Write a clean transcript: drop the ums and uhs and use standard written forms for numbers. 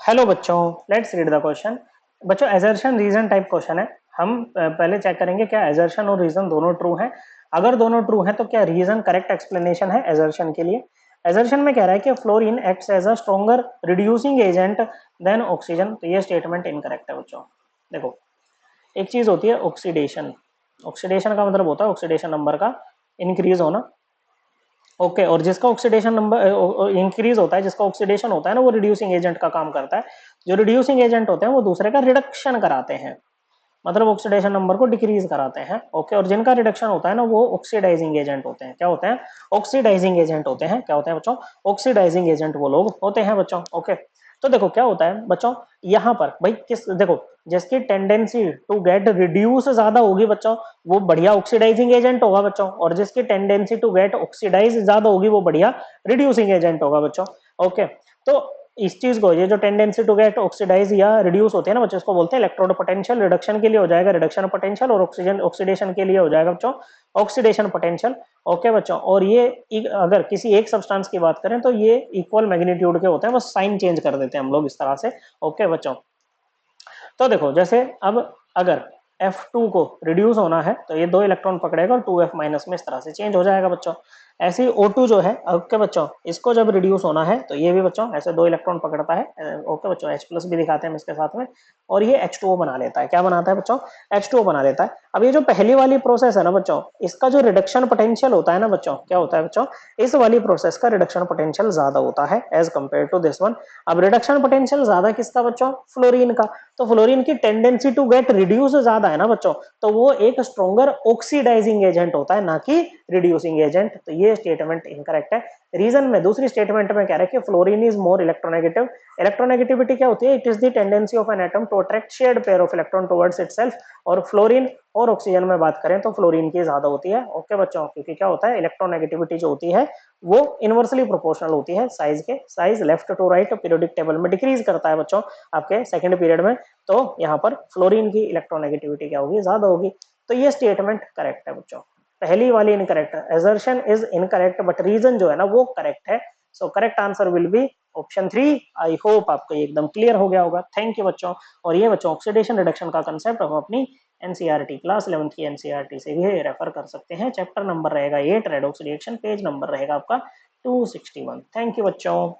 Hello बच्चों, let's read the question. बच्चों assertion reason type question है। हम पहले चेक करेंगे क्या एजर्शन और रीजन दोनों ट्रू हैं। अगर दोनों ट्रू हैं तो क्या रीजन करेक्ट एक्सप्लेनेशन है एजर्शन के लिए। एजर्शन में कह रहा है कि fluorine acts as a stronger reducing agent than oxygen, तो ये स्टेटमेंट इनकरेक्ट है बच्चों। देखो, एक चीज होती है ऑक्सीडेशन। ऑक्सीडेशन का मतलब होता है ऑक्सीडेशन नंबर का इंक्रीज होना। ओके, और जिसका ऑक्सीडेशन नंबर इंक्रीज होता है, जिसका ऑक्सीडेशन होता है ना, वो रिड्यूसिंग एजेंट का काम करता है। जो रिड्यूसिंग एजेंट होते हैं वो दूसरे का रिडक्शन कराते हैं, मतलब ऑक्सीडेशन नंबर को डिक्रीज कराते हैं। ओके, और जिनका रिडक्शन होता है ना वो ऑक्सीडाइजिंग एजेंट होते हैं। क्या होते हैं? ऑक्सीडाइजिंग एजेंट होते हैं। क्या होते हैं बच्चों? ऑक्सीडाइजिंग एजेंट वो लोग होते हैं बच्चों। ओके, तो देखो क्या होता है बच्चों, यहाँ पर भाई किस देखो, जिसकी टेंडेंसी टू गेट रिड्यूस ज्यादा होगी बच्चों, वो बढ़िया ऑक्सीडाइजिंग एजेंट होगा बच्चों, और जिसकी टेंडेंसी टू गेट ऑक्सीडाइज ज्यादा होगी वो बढ़िया रिड्यूसिंग एजेंट होगा बच्चों। ओके, तो इस चीज को, ये जो टेंडेंसी टू गेट ऑक्सीडाइज या रिड्यूस होते हैं ना बच्चों, इसको बोलते हैं इलेक्ट्रोड पोटेंशियल। रिडक्शन के लिए हो जाएगा रिडक्शन पोटेंशियल, और ऑक्सीजन ऑक्सीडेशन के लिए हो जाएगा बच्चों ऑक्सीडेशन पोटेंशियल। ओके बच्चों, और ये अगर किसी एक सब्सटेंस की बात करें तो ये इक्वल मैग्नीट्यूड के होते हैं, बस साइन चेंज कर देते हैं हम लोग इस तरह से। ओके बच्चों, तो देखो जैसे अब अगर F2 को रिड्यूस होना है तो ये दो इलेक्ट्रॉन पकड़ेगा और 2F माइनस में इस तरह से चेंज हो जाएगा बच्चों। ऐसे ही O2 जो है, ओके बच्चों, इसको जब रिड्यूस होना है तो ये भी बच्चों ऐसे दो इलेक्ट्रॉन पकड़ता है। ओके बच्चों, H प्लस भी दिखाते हैं हम इसके साथ में, और ये H2O बना लेता है। क्या बनाता है बच्चों? H2O बना लेता है। अब ये जो पहली वाली प्रोसेस है ना बच्चों, इसका जो रिडक्शन पोटेंशियल होता है ना बच्चों, क्या होता है बच्चों, इस वाली प्रोसेस का रिडक्शन पोटेंशियल ज्यादा होता है as compare to this one. अब रिडक्शन पोटेंशियल ज्यादा किसका बच्चों? फ्लोरीन का। तो फ्लोरीन की टेंडेंसी टू गेट रिड्यूस ज्यादा है ना बच्चों, तो वो एक स्ट्रॉन्गर ऑक्सीडाइजिंग एजेंट होता है, ना कि रिड्यूसिंग एजेंट। तो ये स्टेटमेंट इनकरेक्ट है। रीजन में दूसरी स्टेटमेंट में कह रहा है कि fluorine is more electronegative. Electronegativity क्या होती है? It is the tendency of an atom to attract shared pair of electron towards itself. और फ्लोरीन और ऑक्सीजन में बात करें तो फ्लोरीन की ज्यादा होती है। ओके बच्चों, क्योंकि क्या होता है, इलेक्ट्रोनेगेटिविटी जो होती है वो इनवर्सली प्रोपोर्शनल होती है साइज के। Size left to right periodic table में डिक्रीज करता है बच्चों आपके सेकंड पीरियड में, तो यहाँ पर फ्लोरीन की इलेक्ट्रोनेगेटिविटी क्या होगी? ज्यादा होगी। तो ये स्टेटमेंट करेक्ट है बच्चों। पहली वाली इनकरेक्ट है, assertion is incorrect but reason जो है ना वो करेक्ट है। So correct answer will be option 3। I hope आपको ये एकदम क्लियर हो गया होगा। थैंक यू बच्चों। और ये बच्चों ऑक्सीडेशन रिडक्शन का कंसेप्ट हम अपनी एनसीईआरटी क्लास 11th की एनसीईआरटी से भी रेफर कर सकते हैं। चैप्टर नंबर रहेगा 8 रेडॉक्स रिएक्शन, पेज नंबर रहेगा आपका 261। थैंक यू बच्चों।